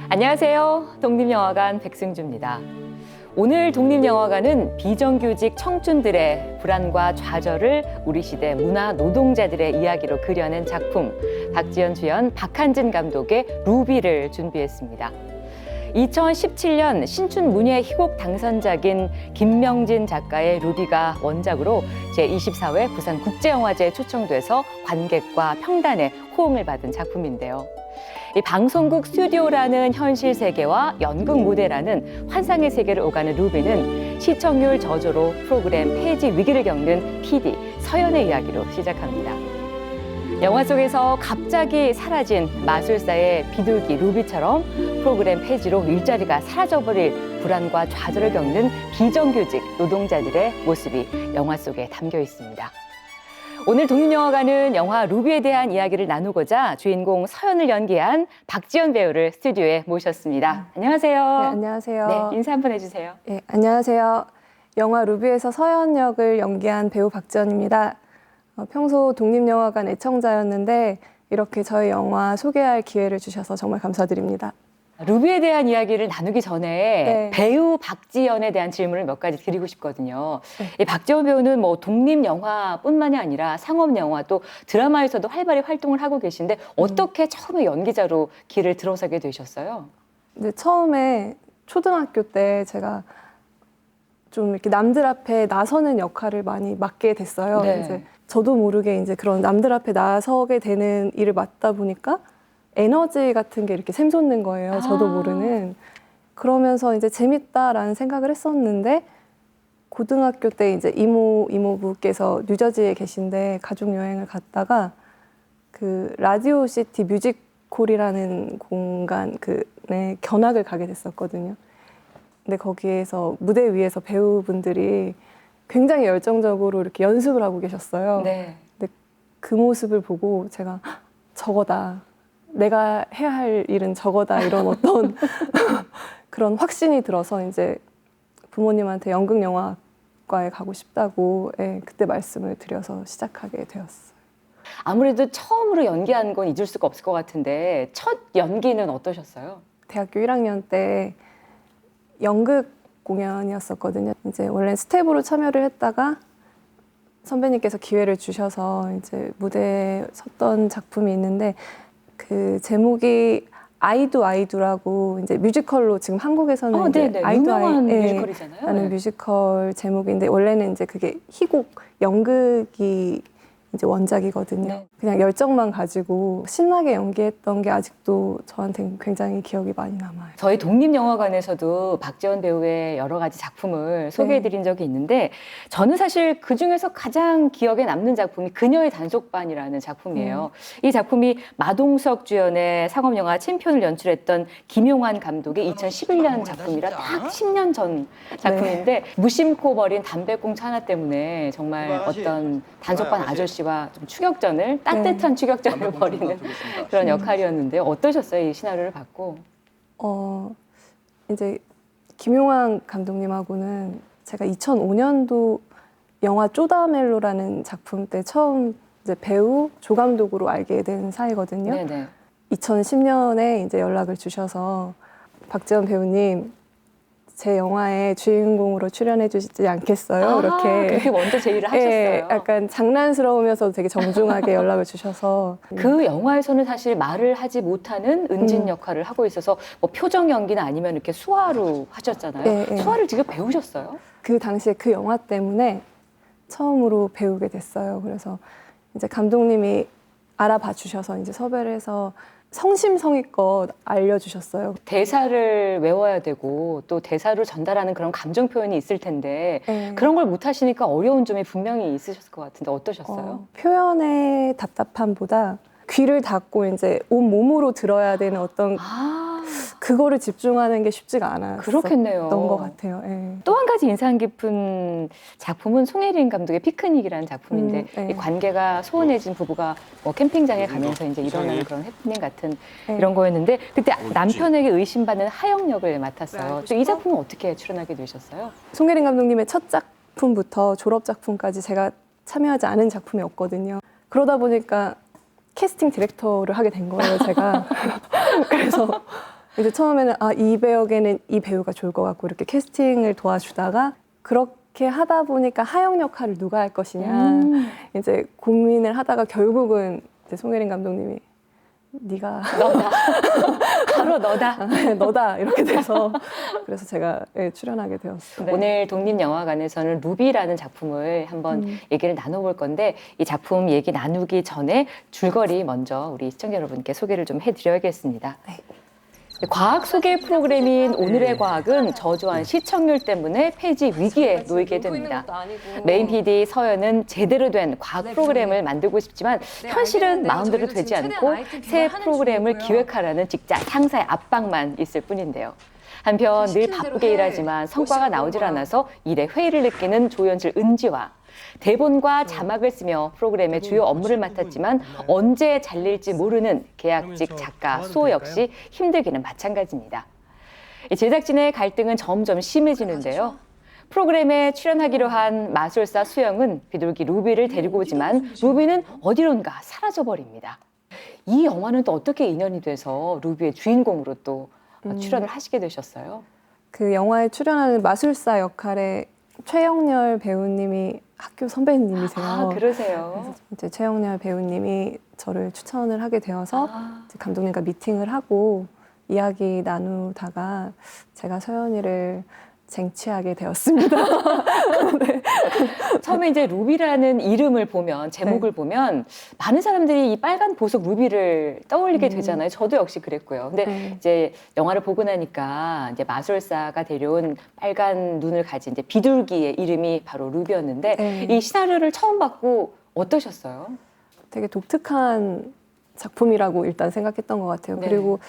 안녕하세요. 독립영화관 백승주입니다. 오늘 독립영화관은 비정규직 청춘들의 불안과 좌절을 우리 시대 문화 노동자들의 이야기로 그려낸 작품, 박지연 주연, 박한진 감독의 루비를 준비했습니다. 2017년 신춘 문예 희곡 당선작인 김명진 작가의 루비가 원작으로 제24회 부산국제영화제에 초청돼서 관객과 평단의 호응을 받은 작품인데요. 이 방송국 스튜디오라는 현실 세계와 연극 무대라는 환상의 세계를 오가는 루비는 시청률 저조로 프로그램 폐지 위기를 겪는 PD 서연의 이야기로 시작합니다. 영화 속에서 갑자기 사라진 마술사의 비둘기 루비처럼 프로그램 폐지로 일자리가 사라져버릴 불안과 좌절을 겪는 비정규직 노동자들의 모습이 영화 속에 담겨 있습니다. 오늘 독립영화관은 영화 루비에 대한 이야기를 나누고자 주인공 서연을 연기한 박지연 배우를 스튜디오에 모셨습니다. 안녕하세요. 네, 안녕하세요. 네, 인사 한번 해주세요. 네, 안녕하세요. 영화 루비에서 서연 역을 연기한 배우 박지연입니다. 평소 독립영화관 애청자였는데 이렇게 저희 영화 소개할 기회를 주셔서 정말 감사드립니다. 루비에 대한 이야기를 나누기 전에 네. 배우 박지연에 대한 질문을 몇 가지 드리고 싶거든요. 네. 이 박지연 배우는 뭐 독립영화뿐만이 아니라 상업영화 또 드라마에서도 활발히 활동을 하고 계신데 어떻게 처음에 연기자로 길을 들어서게 되셨어요? 근데 처음에 초등학교 때 제가 좀 이렇게 남들 앞에 나서는 역할을 많이 맡게 됐어요. 네. 이제 저도 모르게 이제 그런 남들 앞에 나서게 되는 일을 맡다 보니까 에너지 같은 게 이렇게 샘솟는 거예요. 저도 모르는. 그러면서 이제 재밌다라는 생각을 했었는데 고등학교 때 이제 이모부께서 뉴저지에 계신데 가족 여행을 갔다가 그 라디오 시티 뮤직홀이라는 공간 그에 견학을 가게 됐었거든요. 근데 거기에서 무대 위에서 배우분들이 굉장히 열정적으로 이렇게 연습을 하고 계셨어요. 네. 근데 그 모습을 보고 제가 저거다. 내가 해야 할 일은 저거다. 이런 어떤 그런 확신이 들어서 이제 부모님한테 연극영화과에 가고 싶다고 그때 말씀을 드려서 시작하게 되었어요. 아무래도 처음으로 연기한 건 잊을 수가 없을 것 같은데 첫 연기는 어떠셨어요? 대학교 1학년 때 연극 공연이었었거든요. 이제 원래 스텝으로 참여를 했다가 선배님께서 기회를 주셔서 이제 무대에 섰던 작품이 있는데 그 제목이 아이두라고 이제 뮤지컬로 지금 한국에서는 이제 유명한 뮤지컬이잖아요. 라는 뮤지컬 제목인데 원래는 이제 그게 희곡 연극이 이제 원작이거든요. 네. 그냥 열정만 가지고 신나게 연기했던 게 아직도 저한테는 굉장히 기억이 많이 남아요. 저희 독립영화관에서도 박지연 배우의 여러 가지 작품을 소개해드린 적이 있는데 저는 사실 그중에서 가장 기억에 남는 작품이 그녀의 단속반이라는 작품이에요. 이 작품이 마동석 주연의 상업영화 챔피언을 연출했던 김용환 감독의 2011년 작품이라 딱 10년 전 작품인데 무심코 버린 담배꽁초 하나 때문에 정말 어떤 단속반 아저씨와 좀 추격전을 따뜻한 추격전을 벌이는 그런 역할이었는데요. 어떠셨어요? 이 시나리오를 받고? 이제 김용환 감독님하고는 제가 2005년도 영화 쪼다멜로라는 작품 때 처음 이제 배우 조감독으로 알게 된 사이거든요. 네네. 2010년에 이제 연락을 주셔서 박지연 배우님 제 영화에 주인공으로 출연해 주시지 않겠어요? 그렇게 먼저 제의를 하셨어요. 약간 장난스러우면서도 되게 정중하게 연락을 주셔서 그 영화에서는 사실 말을 하지 못하는 은진 역할을 하고 있어서 뭐 표정 연기나 아니면 이렇게 수화로 하셨잖아요. 수화를 직접 배우셨어요? 그 당시에 그 영화 때문에 처음으로 배우게 됐어요. 그래서 이제 감독님이 알아봐 주셔서 이제 섭외를 해서 성심성의껏 알려주셨어요. 대사를 외워야 되고 또 대사를 전달하는 그런 감정 표현이 있을 텐데 그런 걸 못 하시니까 어려운 점이 분명히 있으셨을 것 같은데 어떠셨어요? 표현의 답답함보다 귀를 닫고 이제 온 몸으로 들어야 되는 어떤 그거를 집중하는 게 쉽지가 않았었던 그렇겠네요. 것 같아요. 또 한 가지 인상 깊은 작품은 송혜린 감독의 피크닉이라는 작품인데 이 관계가 소원해진 부부가 뭐 캠핑장에 가면서 이제 일어나는 그런 해프닝 같은 이런 거였는데 그때 남편에게 의심받는 하영 역을 맡았어요. 이 작품은 어떻게 출연하게 되셨어요? 송혜린 감독님의 첫 작품부터 졸업 작품까지 제가 참여하지 않은 작품이 없거든요. 그러다 보니까 캐스팅 디렉터를 하게 된 거예요, 제가. 그래서 이제 처음에는 이 배역에는 이 배우가 좋을 것 같고 이렇게 캐스팅을 도와주다가 그렇게 하다 보니까 하영 역할을 누가 할 것이냐 이제 고민을 하다가 결국은 이제 송혜린 감독님이 네가 너다. 바로 너다. 너다 이렇게 돼서 그래서 제가 출연하게 되었어요. 네. 오늘 독립영화관에서는 루비라는 작품을 한번 얘기를 나눠볼 건데 이 작품 얘기 나누기 전에 줄거리 먼저 우리 시청자 여러분께 소개를 좀 해드려야겠습니다. 네. 과학 소개 프로그램인 오늘의 과학은 저조한 시청률 때문에 폐지 위기에 놓이게 됩니다. 메인 PD 서연은 제대로 된 과학 프로그램을 만들고 싶지만 현실은 마음대로 되지 않고 새 프로그램을 기획하라는 직장 상사의 압박만 있을 뿐인데요. 한편 늘 바쁘게 일하지만 성과가 나오질 않아서 일에 회의를 느끼는 조연실 은지와 대본과 자막을 쓰며 프로그램의 주요 업무를 맡았지만 언제 잘릴지 모르는 계약직 작가 수호 역시 힘들기는 마찬가지입니다. 제작진의 갈등은 점점 심해지는데요. 프로그램에 출연하기로 한 마술사 수영은 비둘기 루비를 데리고 오지만 루비는 어디론가 사라져버립니다. 이 영화는 또 어떻게 인연이 돼서 루비의 주인공으로 또 출연을 하시게 되셨어요? 그 영화에 출연하는 마술사 역할의 최영렬 배우님이 학교 선배님이세요. 아, 그러세요? 그래서 이제 최영렬 배우님이 저를 추천을 하게 되어서 이제 감독님과 미팅을 하고 이야기 나누다가 제가 서연이를 쟁취하게 되었습니다. 네. 처음에 이제 루비라는 이름을 보면 제목을 보면 많은 사람들이 이 빨간 보석 루비를 떠올리게 되잖아요. 저도 역시 그랬고요. 근데 이제 영화를 보고 나니까 이제 마술사가 데려온 빨간 눈을 가진 이제 비둘기의 이름이 바로 루비였는데 이 시나리오를 처음 받고 어떠셨어요? 되게 독특한 작품이라고 일단 생각했던 것 같아요. 네. 그리고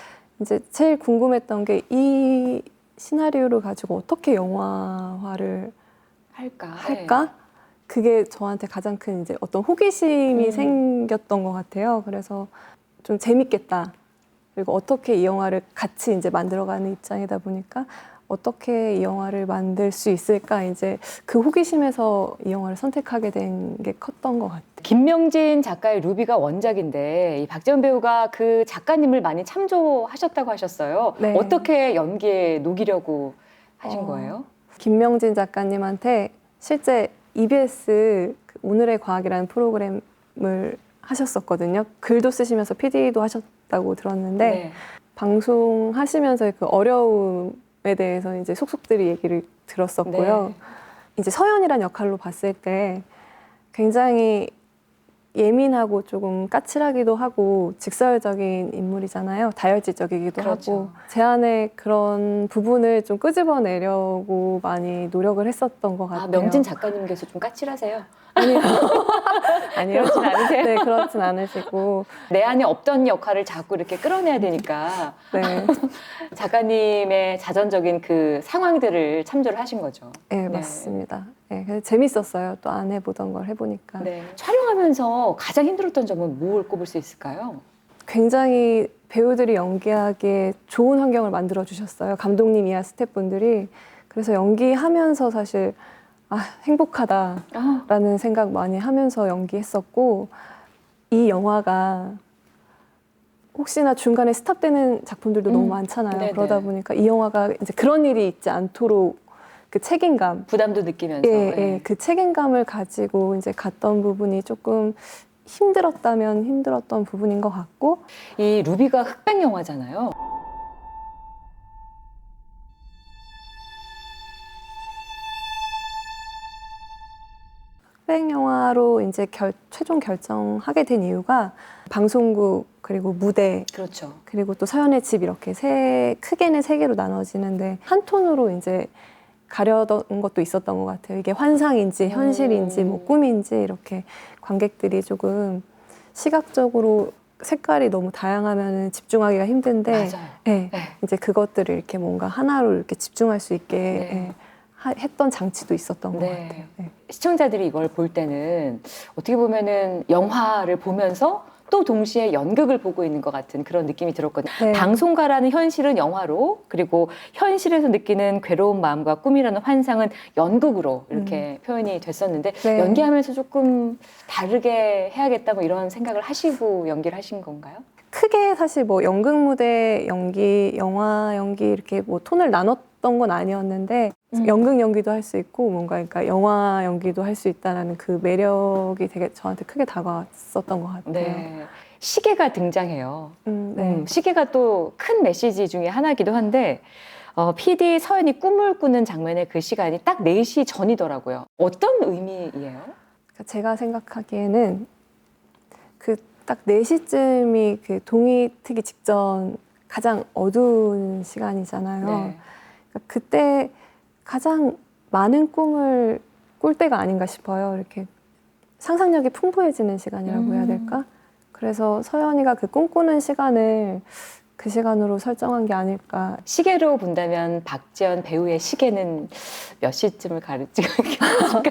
이제 제일 궁금했던 게 이 시나리오를 가지고 어떻게 영화화를 할까? 그게 저한테 가장 큰 이제 어떤 호기심이 생겼던 것 같아요. 그래서 좀 재밌겠다. 그리고 어떻게 이 영화를 같이 이제 만들어가는 입장이다 보니까 어떻게 이 영화를 만들 수 있을까 이제 그 호기심에서 이 영화를 선택하게 된 게 컸던 것 같아요. 김명진 작가의 루비가 원작인데 이 박재원 배우가 그 작가님을 많이 참조하셨다고 하셨어요. 네. 어떻게 연기에 녹이려고 하신 거예요? 김명진 작가님한테 실제 EBS 오늘의 과학이라는 프로그램을 하셨었거든요. 글도 쓰시면서 PD도 하셨다고 들었는데 네. 방송하시면서 그 어려움에 대해서 이제 속속들이 얘기를 들었었고요. 네. 이제 서연이란 역할로 봤을 때 굉장히 예민하고 조금 까칠하기도 하고 직설적인 인물이잖아요. 다혈질적이기도 그렇죠. 하고 제 안에 그런 부분을 좀 끄집어내려고 많이 노력을 했었던 것 같아요. 아, 명진 작가님께서 좀 까칠하세요? 아니요. 아니요. 그렇진 않으세요? 네, 그렇진 않으시고. 내 안에 없던 역할을 자꾸 이렇게 끌어내야 되니까 네, 작가님의 자전적인 그 상황들을 참조를 하신 거죠. 네, 맞습니다. 네, 그래서 재밌었어요. 또 안 해보던 걸 해보니까. 네. 촬영하면서 가장 힘들었던 점은 뭘 꼽을 수 있을까요? 굉장히 배우들이 연기하기에 좋은 환경을 만들어 주셨어요. 감독님이야 스태프분들이. 그래서 연기하면서 사실 행복하다라는 생각 많이 하면서 연기했었고 이 영화가 혹시나 중간에 스탑되는 작품들도 너무 많잖아요. 네네. 그러다 보니까 이 영화가 이제 그런 일이 있지 않도록 그 책임감, 부담도 느끼면서. 그 책임감을 가지고 이제 갔던 부분이 조금 힘들었다면 힘들었던 부분인 것 같고 이 루비가 흑백 영화잖아요. 흑백 영화로 이제 최종 결정하게 된 이유가 방송국 그리고 무대 그렇죠. 그리고 또 서연의 집 이렇게 크게는 세 개로 나눠지는데 한 톤으로 이제 가려던 것도 있었던 것 같아요. 이게 환상인지 현실인지 뭐 꿈인지 이렇게 관객들이 조금 시각적으로 색깔이 너무 다양하면 집중하기가 힘든데 맞아요. 네, 이제 그것들을 이렇게 뭔가 하나로 이렇게 집중할 수 있게 네. 했던 장치도 있었던 것 네. 같아요. 네. 시청자들이 이걸 볼 때는 어떻게 보면은 영화를 보면서 또 동시에 연극을 보고 있는 것 같은 그런 느낌이 들었거든요. 네. 방송가라는 현실은 영화로, 그리고 현실에서 느끼는 괴로운 마음과 꿈이라는 환상은 연극으로 이렇게 표현이 됐었는데 네. 연기하면서 조금 다르게 해야겠다 뭐 이런 생각을 하시고 연기를 하신 건가요? 크게 사실 뭐 연극 무대 연기, 영화 연기 이렇게 뭐 톤을 나눴던 건 아니었는데 연극 연기도 할 수 있고 뭔가 그러니까 영화 연기도 할 수 있다라는 그 매력이 되게 저한테 크게 다가왔었던 것 같아요. 네. 시계가 등장해요. 네. 시계가 또 큰 메시지 중에 하나이기도 한데 PD 서연이 꿈을 꾸는 장면의 그 시간이 딱 4시 전이더라고요. 어떤 의미예요? 그러니까 제가 생각하기에는 그 딱 4시쯤이 그 동이 트기 직전 가장 어두운 시간이잖아요. 네. 그러니까 그때 가장 많은 꿈을 꿀 때가 아닌가 싶어요. 이렇게 상상력이 풍부해지는 시간이라고 해야 될까? 그래서 서연이가 그 꿈꾸는 시간을 그 시간으로 설정한 게 아닐까. 시계로 본다면 박지연 배우의 시계는 몇 시쯤을 가르치고 있을까요?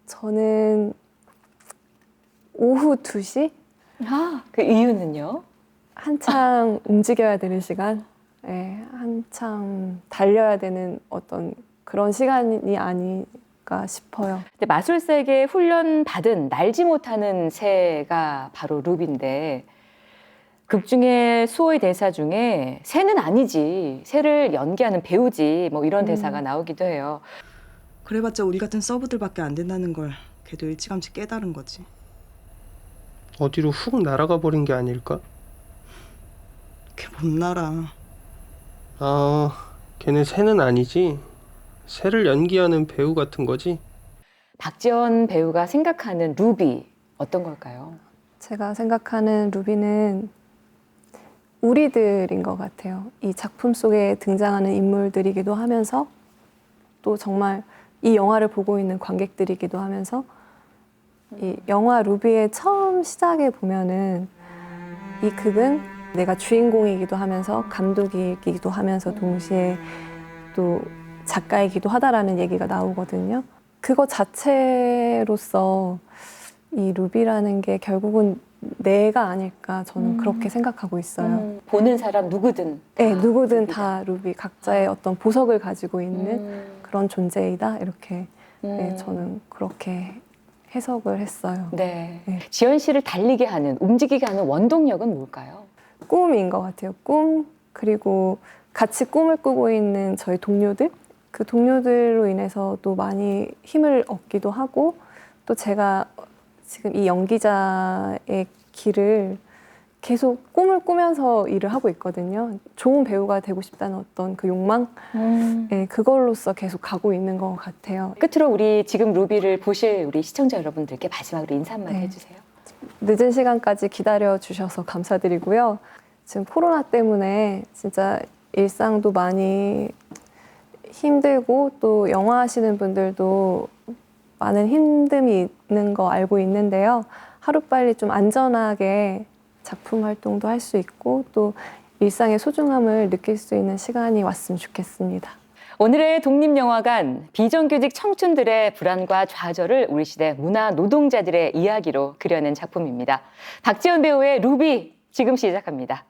저는 오후 2시? 그 이유는요? 한창 움직여야 되는 시간? 네, 한창 달려야 되는 어떤 그런 시간이 아닐까 싶어요. 근데 마술사에게 훈련 받은 날지 못하는 새가 바로 루비인데 극 중에 수호의 대사 중에 새는 아니지, 새를 연기하는 배우지, 뭐 이런 대사가 나오기도 해요. 그래봤자 우리 같은 서브들밖에 안 된다는 걸 걔도 일찌감치 깨달은 거지. 어디로 훅 날아가 버린 게 아닐까? 걔 못 날아. 아, 걔네 새는 아니지. 새를 연기하는 배우 같은 거지. 박지연 배우가 생각하는 루비 어떤 걸까요? 제가 생각하는 루비는 우리들인 것 같아요. 이 작품 속에 등장하는 인물들이기도 하면서 또 정말 이 영화를 보고 있는 관객들이기도 하면서 이 영화 루비의 처음 시작에 보면은 이 극은 내가 주인공이기도 하면서 감독이기도 하면서 동시에 또 작가이기도 하다라는 얘기가 나오거든요. 그거 자체로서 이 루비라는 게 결국은 내가 아닐까 저는 그렇게 생각하고 있어요. 보는 사람 누구든 네, 다 누구든 루비다. 다 루비 각자의 어떤 보석을 가지고 있는 그런 존재이다 이렇게 네, 저는 그렇게 해석을 했어요. 네. 네. 지연 씨를 달리게 하는, 움직이게 하는 원동력은 뭘까요? 꿈인 것 같아요. 꿈 그리고 같이 꿈을 꾸고 있는 저희 동료들 그 동료들로 인해서 또 많이 힘을 얻기도 하고 또 제가 지금 이 연기자의 길을 계속 꿈을 꾸면서 일을 하고 있거든요. 좋은 배우가 되고 싶다는 어떤 그 욕망, 네, 그걸로써 계속 가고 있는 것 같아요. 끝으로 우리 지금 루비를 보실 우리 시청자 여러분들께 마지막으로 인사 한마디 네. 해주세요. 늦은 시간까지 기다려 주셔서 감사드리고요. 지금 코로나 때문에 진짜 일상도 많이 힘들고 또 영화 하시는 분들도 많은 힘듦이 있는 거 알고 있는데요. 하루빨리 좀 안전하게 작품 활동도 할 수 있고 또 일상의 소중함을 느낄 수 있는 시간이 왔으면 좋겠습니다. 오늘의 독립영화관, 비정규직 청춘들의 불안과 좌절을 우리 시대 문화 노동자들의 이야기로 그려낸 작품입니다. 박지연 배우의 루비 지금 시작합니다.